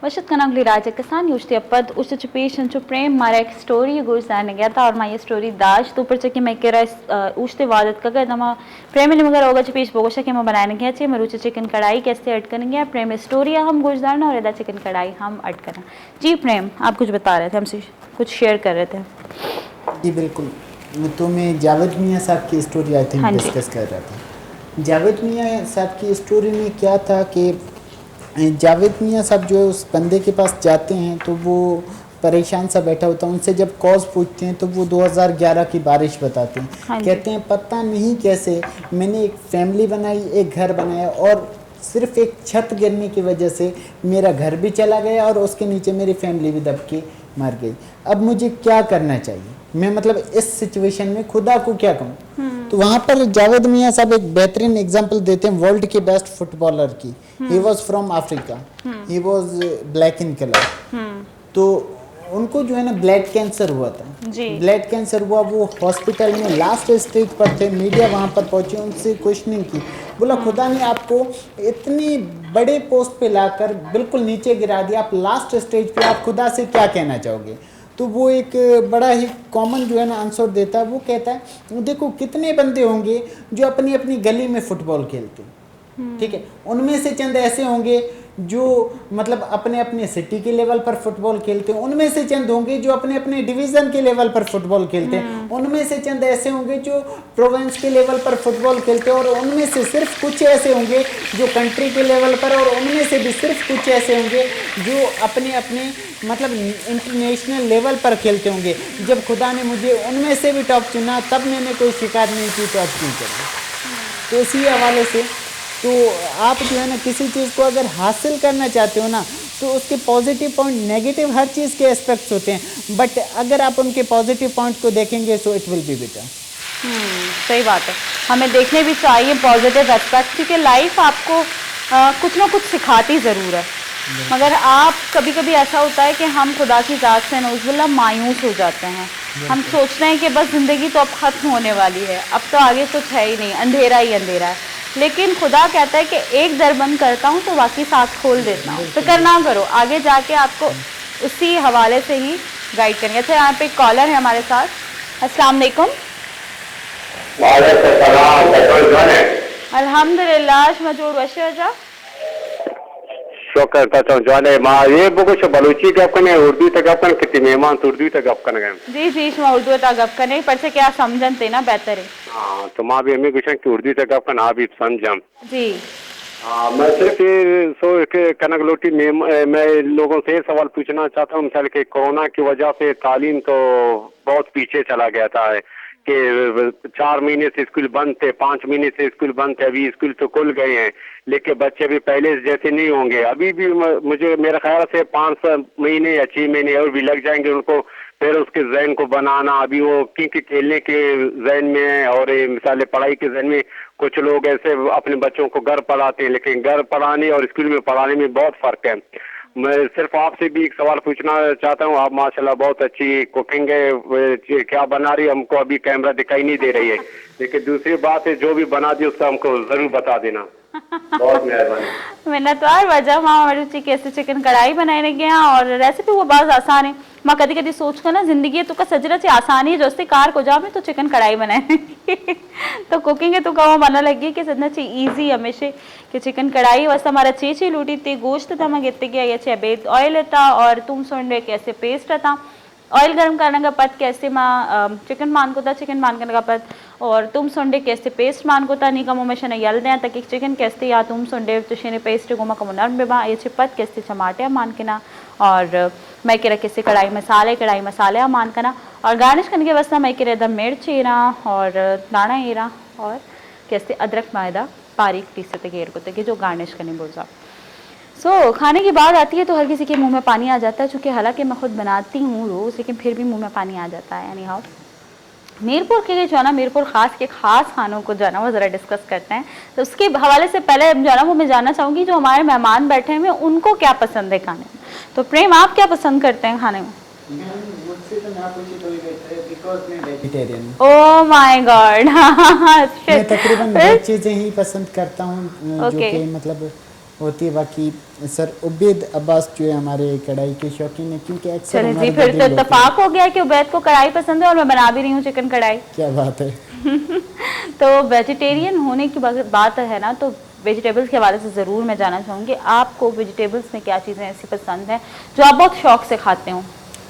वशत कनागली राजा कसान युष्टि अपद उष्ट पेशन चु प्रेम मारा एक स्टोरी गुरसाने गया था और मैं ये स्टोरी दाश तो ऊपर चके मैं कह रहा उष्टे वादत का गया दमा प्रेम ने मगर होगा चुपीश बोगोशा के मैं बनाने गया चे मरुचे चिकन कढ़ाई कैसे अट करने गया प्रेम स्टोरी हम गुरजारना और इधर चिकन कढ़ाई हम अट करना। जी प्रेम आप कुछ बता रहे थे हमसे कुछ शेयर कर रहे थे। जी बिल्कुल, तो मैं जावेद मियाँ साहब की स्टोरी आई थिंक डिस्कस कर रहा था। जावेद मियाँ साहब की स्टोरी में क्या था कि जावेद मियाँ साहब जो उस बंदे के पास जाते हैं तो वो परेशान सा बैठा होता है। उनसे जब कॉज पूछते हैं तो वो 2011 की बारिश बताते हैं। कहते हैं पता नहीं कैसे मैंने एक फैमिली बनाई, एक घर बनाया और सिर्फ एक छत गिरने की वजह से मेरा घर भी चला गया और उसके नीचे मेरी फैमिली भी दब के मर गई। अब मुझे क्या करना चाहिए, मैं मतलब इस सिचुएशन में खुदा को क्या कहूँ। तो वहाँ पर जावेद मियाँ साहब एक बेहतरीन एग्जांपल देते हैं वर्ल्ड के बेस्ट फुटबॉलर की। He was from Africa, he was black in colour. तो उनको जो है ना ब्लड कैंसर हुआ था। ब्लड कैंसर हुआ, वो हॉस्पिटल में लास्ट स्टेज पर थे। मीडिया वहाँ पर पहुंची, उनसे क्वेश्चनिंग की। बोला खुदा ने आपको इतनी बड़े पोस्ट पे लाकर बिल्कुल नीचे गिरा दिया, आप लास्ट स्टेज पे, आप खुदा से क्या कहना चाहोगे। तो वो एक बड़ा ही कॉमन जो है ना आंसर देता है। वो कहता है देखो कितने बंदे होंगे जो अपनी अपनी गली में फुटबॉल खेलते हैं, ठीक है, उनमें से चंद ऐसे होंगे जो मतलब अपने अपने सिटी के लेवल पर फुटबॉल खेलते हैं, उनमें से चंद होंगे जो अपने अपने डिवीज़न के लेवल पर फुटबॉल खेलते हैं, उनमें से चंद ऐसे होंगे जो प्रोविंस के लेवल पर फुटबॉल खेलते हैं, और उनमें से सिर्फ कुछ ऐसे होंगे जो कंट्री के लेवल पर, और उनमें से भी सिर्फ कुछ ऐसे होंगे जो अपने अपने मतलब इंटरनेशनल लेवल पर खेलते होंगे। जब खुदा ने मुझे उनमें से भी टॉप चुना तब मैंने कोई शिकायत नहीं की, तो अब क्यों करें। तो इसी हवाले से तो आप जो है ना किसी चीज़ को अगर हासिल करना चाहते हो ना तो उसके पॉजिटिव पॉइंट, नेगेटिव हर चीज़ के एस्पेक्ट्स होते हैं, बट अगर आप उनके पॉजिटिव पॉइंट को देखेंगे so it will be better. सही बात है, हमें देखने भी चाहिए पॉजिटिव एस्पेक्ट, क्योंकि लाइफ आपको कुछ ना कुछ सिखाती ज़रूर है। मगर आप कभी कभी ऐसा होता है कि हम खुदा की ज़ात से नौज़ुबिल्लाह मायूस हो जाते हैं। हम सोचते हैं कि बस ज़िंदगी तो अब ख़त्म होने वाली है, अब तो आगे कुछ है ही नहीं, अंधेरा ही अंधेरा है। लेकिन खुदा कहता है कि एक दर बंद करता हूँ तो बाकी 7 खोल देता हूँ। फिक्र ना करो, आगे जाके आपको उसी हवाले से ही गाइड करेंगे। अच्छा, यहाँ पे एक कॉलर है हमारे साथ। अस्सलाम वालेकुम। अल्हम्दुलिल्लाह मजूर वशा शुक्र करता हूँ जाने माँ ये बुकुश बलूची गप कने उर्दू तक गप कने कितनी मेहमान उर्दू तक गप कने गए। जी मैं उर्दू तक गप कने पर से क्या समझन ते ना बेहतर है। हाँ तो माँ भी हमें कुछ कि उर्दू तक गप कना भी समझम जी। हाँ मैं सिर्फ ये सो के कनकलोटी में मैं लोगों से सवाल पूछना चाहता हूँ। मिसाल के कोरोना की वजह से तालीम तो बहुत पीछे चला गया था कि 4 महीने से स्कूल बंद थे, 5 महीने से स्कूल बंद थे, अभी स्कूल तो खुल गए हैं, लेकिन बच्चे भी पहले जैसे नहीं होंगे। अभी भी मुझे मेरा ख्याल से 5 महीने या 6 महीने और भी लग जाएंगे उनको फिर उसके जहन को बनाना। अभी वो क्योंकि खेलने के जहन में है और मिसाल पढ़ाई के जहन में। कुछ लोग ऐसे अपने बच्चों को घर पढ़ाते हैं, लेकिन घर पढ़ाने और स्कूल में पढ़ाने में बहुत फर्क है। मैं सिर्फ आपसे भी एक सवाल पूछना चाहता हूँ। आप माशाल्लाह बहुत अच्छी कुकिंग है, क्या बना रही है हमको अभी कैमरा दिखाई नहीं दे रही है, लेकिन दूसरी बात है जो भी बना दी उसका हमको जरूर बता देना, बहुत मेहरबानी। मैंने तो यार वजह माँ रुचि कैसे चिकन कढ़ाई बनाने गया और रेसिपी वो बहुत आसान है। माँ कभी कभी सोच कर ना जिंदगी तो का सजरा से आसानी जो से कार को जा में तो चिकन कढ़ाई बनाने तो कुकिंग है तो कहो मना लगी कि सजना चाहिए ईजी हमेशा कि चिकन कढ़ाई वैसे हमारा चीची लूटी थी गोश्त था मैं गिरते गया ये बेद ऑयल था और तुम सुन कैसे पेस्ट था। ऑयल गर्म करने का पद कैसे माँ चिकन मान को था, चिकन मान करने का पद और तुम सुंडे कैसे पेस्ट मान को था नहीं कमो में शने यल दें तक चिकन कैसे या तुम सुंडे तो शेने पेस्ट को कमो नर्म बेबा ये पद कैसे टमाटे मान के ना और मैं के कैसे कढ़ाई मसाले मान के ना और गार्निश करने के वास्ते मैं के मिर्च एरा और दाना एरा और कैसे अदरक मैदा बारीक पीसे घेर को तक जो गार्निश करने बोल खाने की बात आती है तो हर किसी के मुंह में पानी आ जाता है, चूँकि हालांकि मैं खुद बनाती हूँ रोज़, लेकिन फिर भी मुंह में पानी आ जाता है। यानी हाँ मीरपुर के जो है ना मीरपुर ख़ास खानों को जो है ना वो ज़रा डिस्कस करते हैं। तो उसके हवाले से पहले जो है ना वो मैं जानना चाहूँगी जो हमारे मेहमान बैठे हैं उनको क्या पसंद है खाने में। तो प्रेम आप क्या पसंद करते हैं खाने में? Oh my God. मैं तकरीबन वेज चीज़ें ही पसंद करता हूँ जो कि मतलब होती है। बाकी सर उबैद अब्बास जो है हमारे कढ़ाई के शौकीन है, क्योंकि अक्सर चलिए हमारे जी, फिर तो बदरील होते हैं। इत्तेफाक हो गया कि उबैद को कढ़ाई पसंद है और मैं बना भी रही हूँ चिकन कढ़ाई। क्या बात है। तो वेजिटेरियन होने की बात है ना, तो वेजिटेबल्स के हवाले से ज़रूर मैं जानना चाहूँगी, आपको वेजिटेबल्स में क्या चीज़ें ऐसी पसंद हैं जो आप बहुत शौक से खाते हो?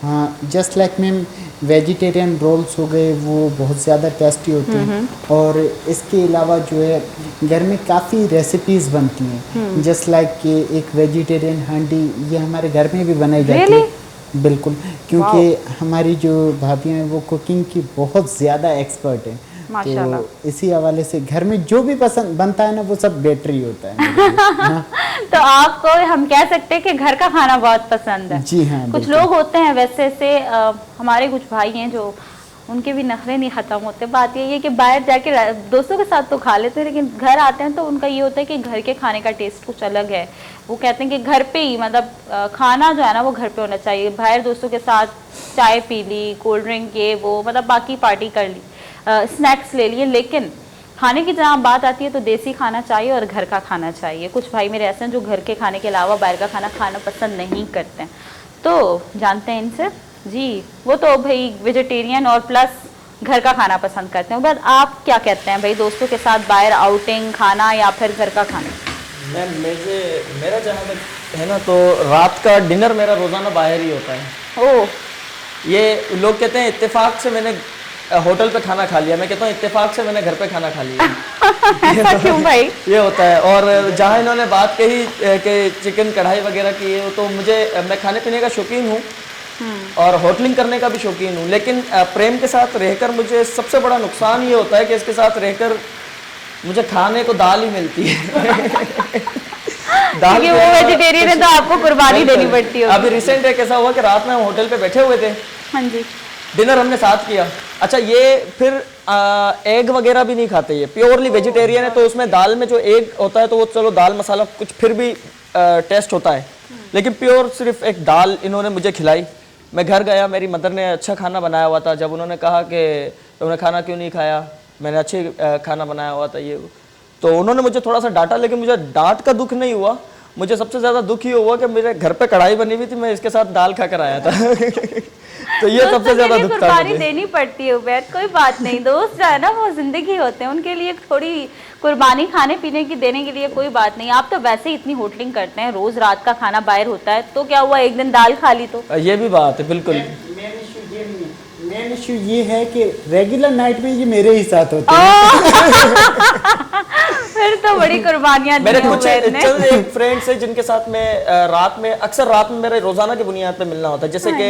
हाँ, just like ma'am vegetarian rolls हो गए, वो बहुत ज़्यादा टेस्टी होते हैं। और इसके अलावा जो है घर में काफ़ी रेसिपीज़ बनती हैं, जस्ट लाइक कि एक वेजिटेरियन हांडी ये हमारे घर में भी बनाई जाती है। बिल्कुल, क्योंकि हमारी जो भाभियाँ हैं वो कुकिंग की बहुत ज़्यादा एक्सपर्ट हैं। माशाल्लाह। तो इसी हवाले से घर में जो भी पसंद बनता है ना वो सब बेटर ही होता है मेरे लिए। हाँ। तो आपको हम कह सकते हैं कि घर का खाना बहुत पसंद है। जी हाँ, कुछ बिल्कुल। लोग होते हैं वैसे से हमारे कुछ भाई हैं जो उनके भी नखरे नहीं खत्म होते। बात ये है कि बाहर जाके दोस्तों के साथ तो खा लेते हैं, लेकिन घर आते हैं तो उनका ये होता है कि घर के खाने का टेस्ट कुछ अलग है। वो कहते हैं कि घर पे ही मतलब खाना जो है ना वो घर पे होना चाहिए। बाहर दोस्तों के साथ चाय पी ली, कोल्ड ड्रिंक ये वो, मतलब बाकी पार्टी कर ली, स्नैक्स ले लिए, लेकिन खाने की जहाँ बात आती है तो देसी खाना चाहिए और घर का खाना चाहिए। कुछ भाई मेरे ऐसे हैं जो घर के खाने के अलावा बाहर का खाना खाना पसंद नहीं करते हैं। तो जानते हैं इनसे जी, वो तो भाई वेजिटेरियन और प्लस घर का खाना पसंद करते हैं। बट आप क्या कहते हैं भाई, दोस्तों के साथ बाहर आउटिंग खाना या फिर घर का खाना? मैम मेरा जहाँ तक है ना, तो रात का डिनर मेरा रोज़ाना बाहर ही होता है। ओह, ये लोग कहते हैं इत्तेफाक से मैंने होटल पे खाना खा लिया, मैं कहता हूँ इत्तेफाक से मैंने घर पे खाना खा लिया। ऐसा क्यों भाई? ये होता है। और जहाँ इन्होंने बात कही कि चिकन कढ़ाई वगैरह की है, तो मैं खाने पीने का शौकीन हूँ और होटलिंग करने का भी शौकीन हूँ, लेकिन प्रेम के साथ रहकर मुझे सबसे बड़ा नुकसान ये होता है कि इसके साथ रहकर मुझे खाने को दाल ही मिलती है। क्योंकि वो वेजिटेरियन है तो आपको कुर्बानी देनी पड़ती है। अभी रिसेंट एक ऐसा हुआ कि रात में हम होटल पे बैठे हुए थे, हाँ जी, डिनर हमने साथ किया। अच्छा, ये फिर एग वगैरह भी नहीं खाते, ये प्योरली वेजिटेरियन है, तो उसमें दाल में जो एग होता है तो वो चलो दाल मसाला कुछ फिर भी टेस्ट होता है, लेकिन प्योर सिर्फ एक दाल इन्होंने मुझे खिलाई। मैं घर गया, मेरी मदर ने अच्छा खाना बनाया हुआ था। जब उन्होंने कहा कि तुमने खाना क्यों नहीं खाया, मैंने अच्छे खाना बनाया हुआ था ये, तो उन्होंने मुझे थोड़ा सा डांटा, लेकिन मुझे डांट का दुख नहीं हुआ। मुझे सबसे ज़्यादा दुख ये हुआ कि मेरे घर पे कढ़ाई बनी हुई थी, मैं इसके साथ दाल खा कर आया था। तो ये सबसे ज़्यादा दुख था कुर्बानी मुझे। देनी पड़ती है उबैद, कोई बात नहीं। दोस्त जो है ना वो जिंदगी होते हैं, उनके लिए थोड़ी कुर्बानी खाने पीने की देने के लिए कोई बात नहीं। आप तो वैसे ही इतनी होटलिंग करते हैं, रोज रात का खाना बाहर होता है, तो क्या हुआ एक दिन दाल खा ली तो? ये भी बात है, बिल्कुल। मेन इशू ये है कि रेगुलर नाइट में ये मेरे ही साथ होते हैं। फिर तो बड़ी कुर्बानियां दी मेरे हैं कुछ उबैद ने। चंद एक फ्रेंड्स है जिनके साथ मैं अक्सर रात में मेरे रोजाना की बुनियाद पे मिलना होता है, जैसे कि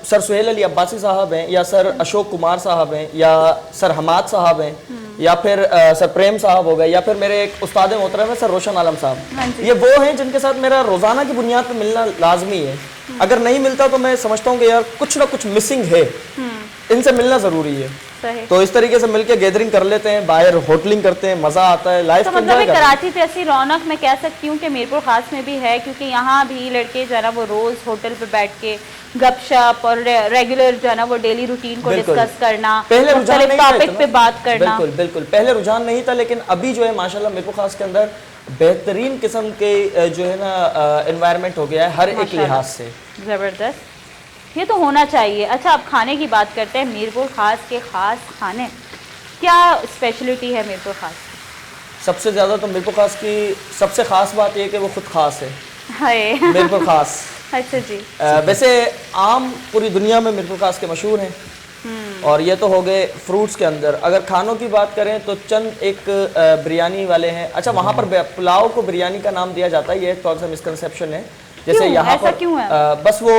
सर सुहेल अली अब्बासी साहब हैं, या सर अशोक कुमार साहब हैं, या सर हमाद साहब हैं, या फिर सर प्रेम साहब हो गए, या फिर मेरे एक उस्ताद मोहतरम है सर रोशन आलम साहब। ये वो हैं जिनके साथ मेरा रोजाना की बुनियाद पे मिलना लाजमी है। अगर नहीं मिलता तो मैं समझता हूँ कि यार कुछ ना कुछ मिसिंग है, इनसे मिलना जरूरी है। सही। तो इस तरीके से मिलके गैदरिंग कर लेते हैं, बाहर होटलिंग करते हैं, मजा आता है, लाइफ तो को मतलब एंजॉय करते हैं। कराची जैसी रौनक मैं कह सकती हूँ कि मीरपुर खास में भी है, क्योंकि यहाँ भी लड़के जो है ना वो रोज होटल पे बैठ के गपशप और रेगुलर जो है ना वो डेली रूटीन को बिल्कुल। डिस्कस करना, पहले रुझान नहीं था टॉपिक इतना। पे बात करना। बिल्कुल बिल्कुल, पहले रुझान नहीं था, लेकिन अभी जो है माशाल्लाह मीरपुर खास के अंदर बेहतरीन किस्म के जो है ना एनवायरनमेंट हो गया है हर एक लिहाज से। जबरदस्त, ये तो होना चाहिए। अच्छा, अब खाने की बात करते हैं, मीरपुर खास के खास खाने, क्या स्पेशलिटी है मीरपुर खास? सबसे ज़्यादा तो मीरपुर खास की सबसे ख़ास बात यह है कि वो खुद खास है, हाय। मीरपुर खास। अच्छा जी। वैसे आम पूरी दुनिया में मीरपुर खास के मशहूर हैं, और ये तो हो गए फ्रूट्स के अंदर। अगर खानों की बात करें तो चंद एक बिरयानी वाले हैं। अच्छा, वहाँ पर पुलाव को बिरयानी का नाम दिया जाता है, ये थोड़ा सा मिसकंसेप्शन है। जैसे यहाँ पर क्यों है? बस वो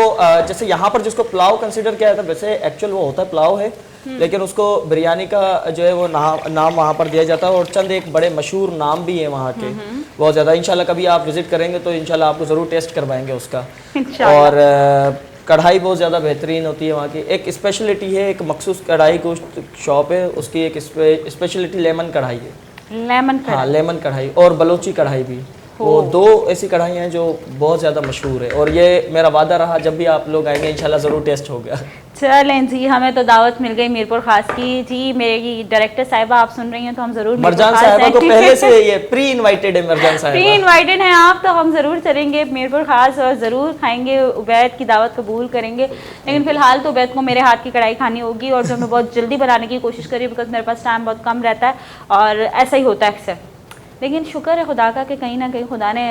जैसे यहाँ पर जिसको पुलाव कंसिडर किया जाता है, वैसे एक्चुअल वो होता है पुलाव है, लेकिन उसको बिरयानी का जो है वो नाम वहाँ पर दिया जाता है। और चंद एक बड़े मशहूर नाम भी हैं वहाँ के बहुत ज़्यादा। इंशाल्लाह कभी आप विजिट करेंगे तो इंशाल्लाह आपको ज़रूर टेस्ट करवाएंगे उसका। और कढ़ाई बहुत ज़्यादा बेहतरीन होती है वहाँ की। एक स्पेशलिटी है, एक मखसूस कढ़ाई गोश्त शॉप है, उसकी एक स्पेशलिटी लेमन कढ़ाई है। लेमन हाँ, लेमन कढ़ाई और बलोची कढ़ाई भी। वो 2 ऐसी कढ़ाइयाँ हैं जो बहुत ज़्यादा मशहूर है, और ये मेरा वादा रहा जब भी आप लोग आएंगे इंशाल्लाह ज़रूर टेस्ट होगा। चलें जी, हमें तो दावत मिल गई मीरपुर खास की जी। मेरी डायरेक्टर साहिबा आप सुन रही हैं तो हम जरूर मरजान साहिबा को पहले से ये प्री इनवाइटेड है, मरजान साहिबा प्री इनवाइटेड हैं आप, तो हम जरूर चलेंगे मीरपुर खास और ज़रूर खाएंगे, उबैद की दावत कबूल करेंगे। लेकिन फिलहाल तो उबैद को मेरे हाथ की कढ़ाई खानी होगी, और जो मैं बहुत जल्दी बनाने की कोशिश करी बिकॉज मेरे पास टाइम बहुत कम रहता है, और ऐसा ही होता है अक्सर। लेकिन शुक्र है खुदा का कि कहीं ना कहीं खुदा ने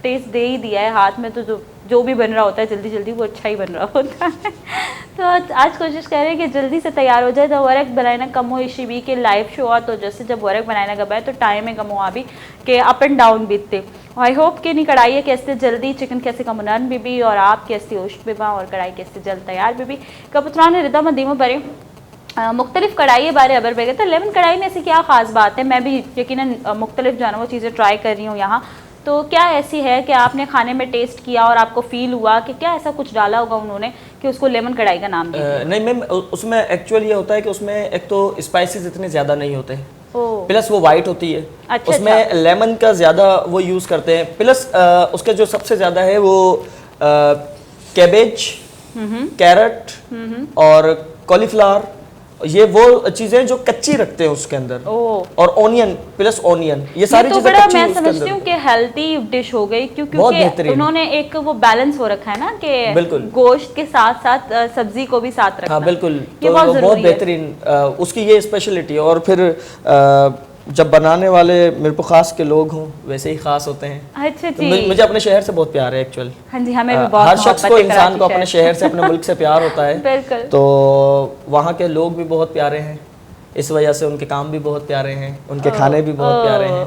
टेस्ट दे ही दिया है हाथ में, तो जो भी बन रहा होता है जल्दी जल्दी वो अच्छा ही बन रहा होता है। तो आज कोशिश करें कि जल्दी से तैयार हो जाए। तो वर्क बनाना कम हो इसी भी के लाइव शो आ, तो जैसे जब वर्क बनाना कब है तो टाइम है कम हुआ भी कि अप एंड डाउन बीतते। आई होप कि नहीं कढ़ाई कैसे जल्दी चिकन कैसे का मुनन बीबी और आप कैसे ओश्त बिबा और कढ़ाई कैसे जल्द तैयार बीबी कपुत्रान रिदा मदीमो बरे मुख्तलिफ कढ़ाई बारे अबर बेगे। तो लेमन कढ़ाई में ऐसी क्या ख़ास बात है? मैं भी यकीनन मुख्तलिफ जो है ना वो चीज़ें ट्राई कर रही हूँ यहाँ। तो क्या ऐसी है कि आपने खाने में टेस्ट किया और आपको फील हुआ कि क्या ऐसा कुछ डाला होगा उन्होंने कि उसको लेमन कढ़ाई का नाम दिया? नहीं मैम, उसमें एक्चुअल ये होता है कि उसमें एक तो स्पाइसेस इतने ज़्यादा नहीं होते हैं, ओह प्लस वो वाइट होती है। अच्छा, उसमें अच्छा। लेमन का ज़्यादा वो यूज़ करते हैं, प्लस उसके जो सबसे ज़्यादा है वो कैबेज, कैरेट और कॉलीफ्लावर, ये वो चीज़ें जो कच्ची रखते हैं उसके अंदर, ओह और ऑनियन, प्लस ऑनियन, ये सारी तो चीज़ें बड़ा कच्ची मैं उसके समझती अंदर। हूँ कि हेल्थी डिश हो गई बहुत क्योंकि बेहतरीन। उन्होंने एक वो बैलेंस हो रखा है ना कि बिल्कुल। गोश्त के साथ साथ सब्जी को भी साथ रखना। हाँ बिल्कुल, ये तो बहुत वो बहुत ज़रूरी है। बेहतरीन उसकी ये स्पेशलिटी है। और फिर जब बनाने वाले मीरपुर खास के लोग हों वैसे ही खास होते हैं। अच्छा तो जी, मुझे अपने शहर से बहुत प्यार है एक्चुअल। हाँ जी, हमें भी बहुत हर शख्स को, मोहब्बत है इंसान को कराची अपने शहर से, अपने मुल्क से प्यार होता है। बिल्कुल। तो वहाँ के लोग भी बहुत प्यारे हैं, इस वजह से उनके काम भी बहुत प्यारे हैं, उनके खाने भी बहुत प्यारे हैं।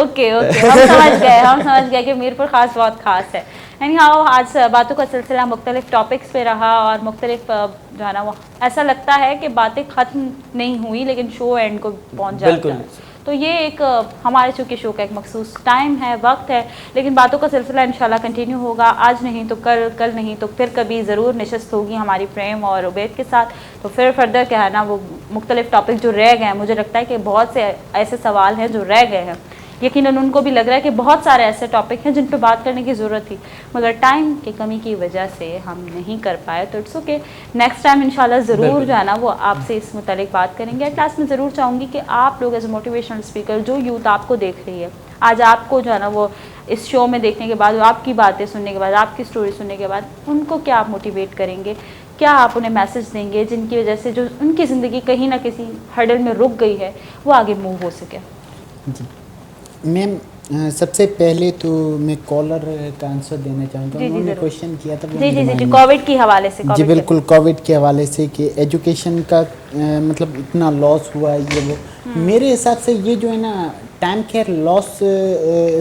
ओके ओके, हम समझ गए कि मीरपुर खास बहुत खास है। यानी हाँ, आज बातों का सिलसिला मुख्तलिफ टॉपिक्स पे रहा और मुख्तलिफ जो है ना वो ऐसा लगता है कि बातें ख़त्म नहीं हुई लेकिन शो एंड को पहुँच जाता बिल्कुल। है। तो ये एक हमारे चूँकि शो का एक मखसूस टाइम है, वक्त है, लेकिन बातों का सिलसिला इंशाल्लाह कंटिन्यू होगा। आज नहीं तो कल, कल नहीं तो फिर कभी ज़रूर नशस्त होगी हमारी प्रेम और उबैद के साथ। तो फिर फर्दर क्या है ना वो मुख्तलिफ टॉपिक जो रह गए हैं, मुझे लगता है कि बहुत से ऐसे सवाल हैं जो रह गए हैं, यकीनन उनको भी लग रहा है कि बहुत सारे ऐसे टॉपिक हैं जिन पे बात करने की ज़रूरत थी, मगर टाइम की कमी की वजह से हम नहीं कर पाए। तो इट्स ओके, नेक्स्ट टाइम इंशाल्लाह ज़रूर जो है ना वो आपसे इस मुतालिक बात करेंगे। एट लास्ट में ज़रूर चाहूँगी कि आप लोग एज ए मोटिवेशनल स्पीकर, जो यूथ आपको देख रही है आज, आपको जो है ना वो इस शो में देखने के बाद, आपकी बातें सुनने के बाद, आपकी स्टोरी सुनने के बाद, उनको क्या आप मोटिवेट करेंगे, क्या आप उन्हें मैसेज देंगे जिनकी वजह से जो उनकी ज़िंदगी कहीं ना किसी हर्डल में रुक गई है वो आगे मूव हो सके? जी मैम, सबसे पहले तो मैं कॉलर का आंसर देना चाहूँगा। जी, जी, उन्होंने ज़रूर। क्वेश्चन किया था वो जी जी मेरे जी जी, mind में। कोविड के हवाले से। जी COVID के- बिल्कुल, कोविड के हवाले से कि एजुकेशन का मतलब इतना लॉस हुआ है, ये वो मेरे हिसाब से ये जो है ना टाइम खैर लॉस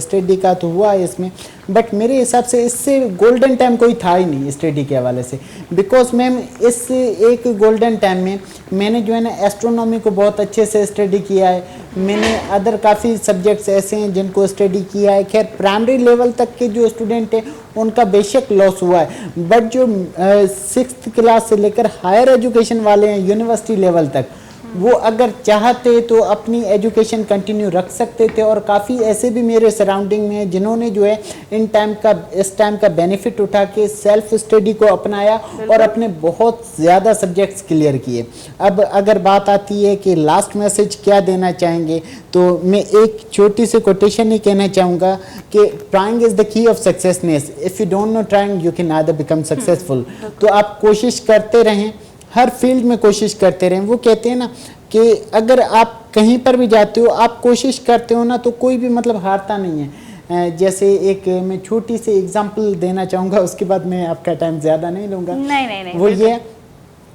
स्टडी का तो हुआ है इसमें, बट मेरे हिसाब से इससे गोल्डन टाइम कोई था ही नहीं स्टडी के हवाले से। बिकॉज मैम इस एक गोल्डन टाइम में मैंने जो है ना एस्ट्रोनॉमी को बहुत अच्छे से स्टडी किया है, मैंने अदर काफ़ी सब्जेक्ट्स ऐसे हैं जिनको स्टडी किया है। खैर प्राइमरी लेवल तक के जो स्टूडेंट हैं उनका बेशक लॉस हुआ है, बट जो 6th क्लास से लेकर हायर एजुकेशन वाले हैं यूनिवर्सिटी लेवल तक, वो अगर चाहते तो अपनी एजुकेशन कंटिन्यू रख सकते थे। और काफ़ी ऐसे भी मेरे सराउंडिंग में जिन्होंने जो है इस टाइम का बेनिफिट उठा के सेल्फ स्टडी को अपनाया और अपने बहुत ज़्यादा सब्जेक्ट्स क्लियर किए। अब अगर बात आती है कि लास्ट मैसेज क्या देना चाहेंगे, तो मैं एक छोटी सी कोटेशन ही कहना चाहूँगा कि trying is the key of successness, if you don't know trying you can either become successful. तो आप कोशिश करते रहें, हर फील्ड में कोशिश करते रहें। वो कहते हैं ना कि अगर आप कहीं पर भी जाते हो, आप कोशिश करते हो ना, तो कोई भी मतलब हारता नहीं है। जैसे एक मैं छोटी सी एग्जांपल देना चाहूँगा, उसके बाद मैं आपका टाइम ज़्यादा नहीं लूँगा। नहीं, वो ये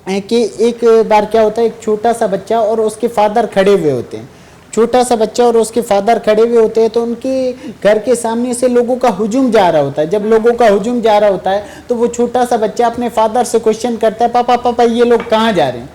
है कि एक बार क्या होता है, एक छोटा सा बच्चा और उसके फादर खड़े हुए होते हैं, छोटा सा बच्चा और उसके फादर खड़े हुए होते हैं, तो उनके घर के सामने से लोगों का हुजूम जा रहा होता है। जब लोगों का हुजूम जा रहा होता है तो वो छोटा सा बच्चा अपने फादर से क्वेश्चन करता है, पापा पापा ये लोग कहाँ जा रहे हैं?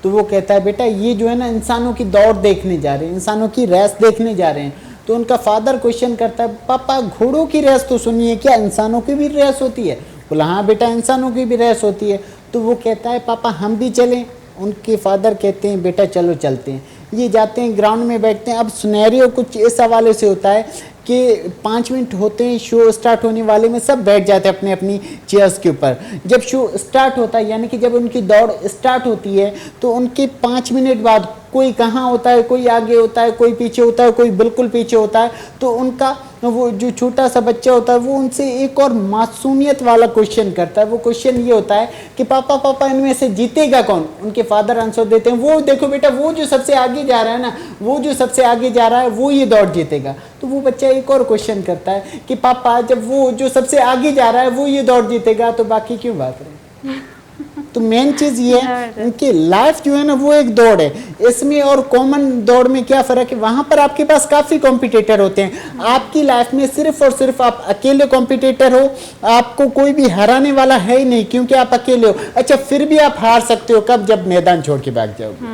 तो वो कहता है, बेटा ये जो है ना इंसानों की दौड़ देखने जा रहे हैं, इंसानों की रेस देखने जा रहे हैं। तो उनका फादर क्वेश्चन करता है, पापा घोड़ों की रेस तो सुनिए, क्या इंसानों की भी रेस होती है? बोला हाँ बेटा, इंसानों की भी रेस होती है। तो वो कहता है, पापा हम भी चलें? उनके फादर कहते हैं, बेटा चलो चलते हैं। ये जाते हैं, ग्राउंड में बैठते हैं। अब सिनेरियो कुछ इस हवाले से होता है कि 5 मिनट होते हैं शो स्टार्ट होने वाले में, सब बैठ जाते हैं अपने अपनी चेयर्स के ऊपर। जब शो स्टार्ट होता है यानी कि जब उनकी दौड़ स्टार्ट होती है तो उनके 5 मिनट बाद कोई कहाँ होता है, कोई आगे होता है, कोई पीछे होता है, कोई बिल्कुल पीछे होता है, तो उनका वो जो छोटा सा बच्चा होता है वो उनसे एक और मासूमियत वाला क्वेश्चन करता है। वो क्वेश्चन ये होता है कि पापा पापा इनमें से जीतेगा कौन? उनके फादर आंसर देते हैं, वो देखो बेटा वो जो सबसे आगे जा रहा है ना, वो जो सबसे आगे जा रहा है वो ये दौड़ जीतेगा। तो वो बच्चा एक और क्वेश्चन करता है कि पापा जब वो जो सबसे आगे जा रहा है वो ये दौड़ जीतेगा तो बाकी क्यों भाग रहे हैं? तो मेन चीज ये है उनकी लाइफ जो है ना वो एक दौड़ है। इसमें और कॉमन दौड़ में क्या फर्क है? वहां पर आपके पास काफी कॉम्पिटिटर होते हैं, आपकी लाइफ में सिर्फ और सिर्फ आप अकेले कॉम्पिटिटर हो, आपको कोई भी हराने वाला है ही नहीं क्योंकि आप अकेले हो। अच्छा फिर भी आप हार सकते हो कब? जब मैदान छोड़ के भाग जाओगे।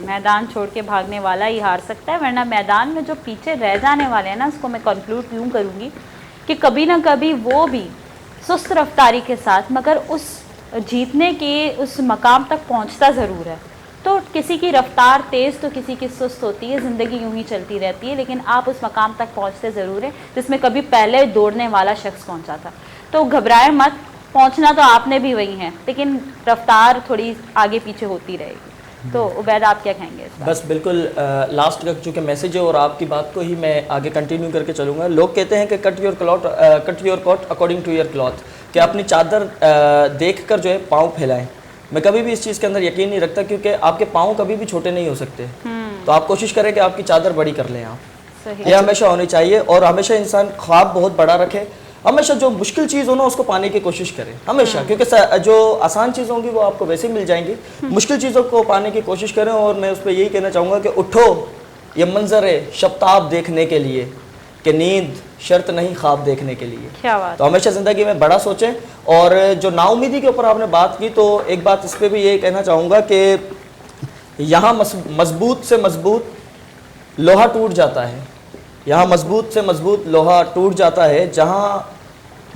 मैदान छोड़ के भागने वाला ही हार सकता है, वरना मैदान में जो पीछे रह जाने वाले हैं ना, उसको मैं कंक्लूड यूं करूंगी कि कभी ना कभी वो भी सुस्त रफ्तारी के साथ मगर उस जीतने के उस मकाम तक पहुंचता ज़रूर है। तो किसी की रफ्तार तेज़ तो किसी की सुस्त होती है, ज़िंदगी यूं ही चलती रहती है, लेकिन आप उस मकाम तक पहुंचते ज़रूर है जिसमें कभी पहले दौड़ने वाला शख्स पहुंचा था। तो घबराए मत, पहुंचना तो आपने भी वही है, लेकिन रफ्तार थोड़ी आगे पीछे होती रहेगी। तो उबैद आप क्या कहेंगे इस बात? बस बिल्कुल लास्ट का चूँकि मैसेज है और आपकी बात को ही मैं आगे कंटिन्यू करके चलूँगा। लोग कहते हैं कि cut your coat according to your cloth, कि अपनी चादर देखकर जो है पाँव फैलाएं। मैं कभी भी इस चीज़ के अंदर यकीन नहीं रखता क्योंकि आपके पाँव कभी भी छोटे नहीं हो सकते। तो आप कोशिश करें कि आपकी चादर बड़ी कर लें आप। ये हमेशा होनी चाहिए और हमेशा इंसान ख्वाब बहुत बड़ा रखे। हमेशा जो मुश्किल चीज़ हो ना उसको पाने की कोशिश करें हमेशा, क्योंकि जो आसान चीज़ होंगी वो आपको वैसे ही मिल जाएंगी। मुश्किल चीज़ों को पाने की कोशिश करें। और मैं उस पर यही कहना चाहूँगा कि उठो ये मंजर है शब्ताब देखने के लिए, कि नींद शर्त नहीं ख्वाब देखने के लिए। क्या बात। तो हमेशा ज़िंदगी में बड़ा सोचें। और जो नाउमीदी के ऊपर आपने बात की, तो एक बात इस पर भी यही कहना चाहूँगा कि यहाँ मजबूत से मजबूत लोहा टूट जाता है, यहाँ मजबूत से मजबूत लोहा टूट जाता है, जहाँ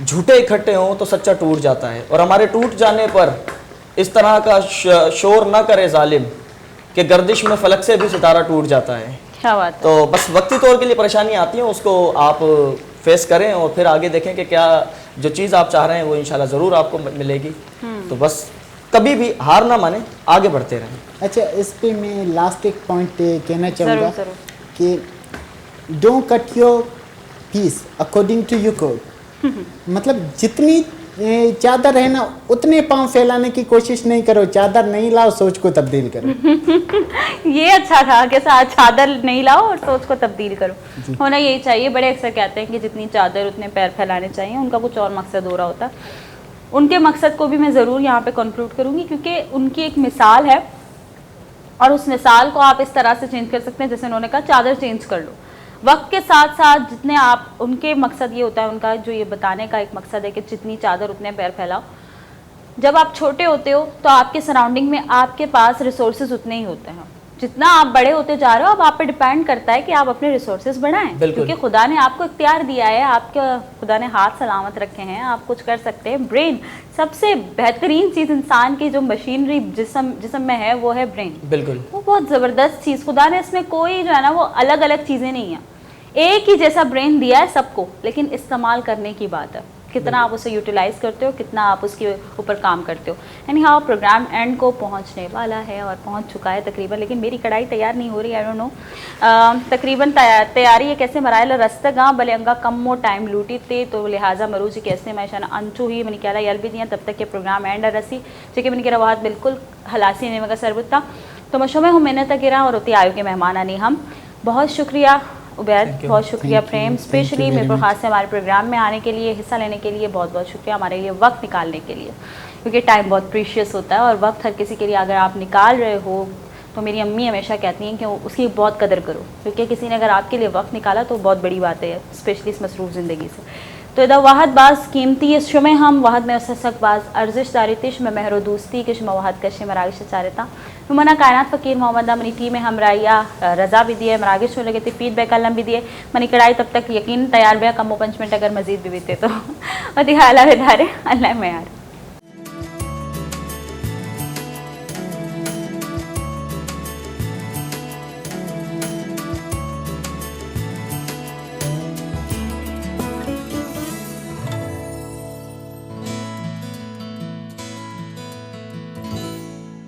झूठे इकट्ठे हों तो सच्चा टूट जाता है। और हमारे टूट जाने पर इस तरह का शोर ना करे जालिम कि गर्दिश में फलक से भी सितारा टूट जाता है। क्या बात है। तो बस वक्ती तौर के लिए परेशानी आती है, उसको आप फेस करें और फिर आगे देखें कि क्या जो चीज़ आप चाह रहे हैं वो इंशाल्लाह ज़रूर आपको मिलेगी। तो बस कभी भी हार ना माने, आगे बढ़ते रहें। अच्छा इस पे मैं लास्ट एक पॉइंट कहना चाहूँगा ज़रूर। कि don't cut your piece according to your code. मतलब जितनी चादर है ना उतने पाँव फैलाने की कोशिश नहीं करो, चादर नहीं लाओ सोच को तब्दील करो। ये अच्छा था कि चादर नहीं लाओ और सोच को तब्दील करो। होना यही चाहिए। बड़े अक्सर कहते हैं कि जितनी चादर उतने पैर फैलाने चाहिए, उनका कुछ और मकसद हो रहा होता। उनके मकसद को भी मैं ज़रूर यहाँ पे कंक्लूड करूँगी क्योंकि उनकी एक मिसाल है और उस मिसाल को आप इस तरह से चेंज कर सकते हैं जैसे उन्होंने कहा चादर चेंज कर लो। वक्त के साथ साथ जितने आप, उनके मकसद ये होता है, उनका जो ये बताने का एक मकसद है कि जितनी चादर उतने पैर फैलाओ। जब आप छोटे होते हो तो आपके सराउंडिंग में आपके पास रिसोर्सेज उतने ही होते हैं। जितना आप बड़े होते जा रहे हो अब आप पे डिपेंड करता है कि आप अपने रिसोर्सेज बढ़ाएं, क्योंकि खुदा ने आपको इख्तियार दिया है, आपके खुदा ने हाथ सलामत रखे हैं, आप कुछ कर सकते हैं। ब्रेन सबसे बेहतरीन चीज़ इंसान की जो मशीनरी जिस्म में है वो है ब्रेन। बिल्कुल, वो बहुत ज़बरदस्त चीज़, खुदा ने इसमें कोई जो है ना वो अलग अलग चीज़ें नहीं है, एक ही जैसा ब्रेन दिया है सबको, लेकिन इस्तेमाल करने की बात है, कितना आप उसे यूटिलाइज करते हो, कितना आप उसके ऊपर काम करते हो। यानी हाँ प्रोग्राम एंड को पहुंचने वाला है और पहुंच चुका है तकरीबन, लेकिन मेरी कढ़ाई तैयार नहीं हो रही, आई डोंट नो। तकरीबन तैयारी है कैसे मरायल रस्तगा भले अंगा कम मो टाइम लूटी थे, तो लिहाजा मरूजी कैसे मैं अंचू ही मैंने क्या यल भी दिया तब तक के प्रोग्राम एंड रसी जेके मैंने कहा बहुत बिल्कुल हलासी ने मगर सरबुता तो मशुमे हूँ मैंने तक गिरा और होती आयु के मेहमान आनी हम। बहुत शुक्रिया उबैद, बहुत शुक्रिया प्रेम, स्पेशली मेरे को खास से हमारे प्रोग्राम में आने के लिए, हिस्सा लेने के लिए बहुत बहुत शुक्रिया, हमारे लिए वक्त निकालने के लिए, क्योंकि टाइम बहुत प्रीशियस होता है और वक्त हर किसी के लिए अगर आप निकाल रहे हो तो मेरी अम्मी हमेशा कहती हैं कि उसकी बहुत कदर करो, क्योंकि किसी ने अगर आपके लिए वक्त निकाला तो बहुत बड़ी बात है, स्पेशली इस मसरूफ़ ज़िंदगी से। तो इधर वाहद बाज कीमती इस शुमे हम वाहद में उसक बाज अर्जिश दारितिश में महरो दोस्ती किश मवाहद कश मरागिश चारता नुमाना कायनात फ़कीर मोहम्मद मनी टी में हम राइया रज़ा भी दिए मरागिश हो लगे थे फीडबैक अलम भी दिए मनी कढ़ाई तब तक यकीन तैयार भैया कम 5 मिनट अगर मजीद भी बीते तो वती हाला बेधारे अल्लाह में यार।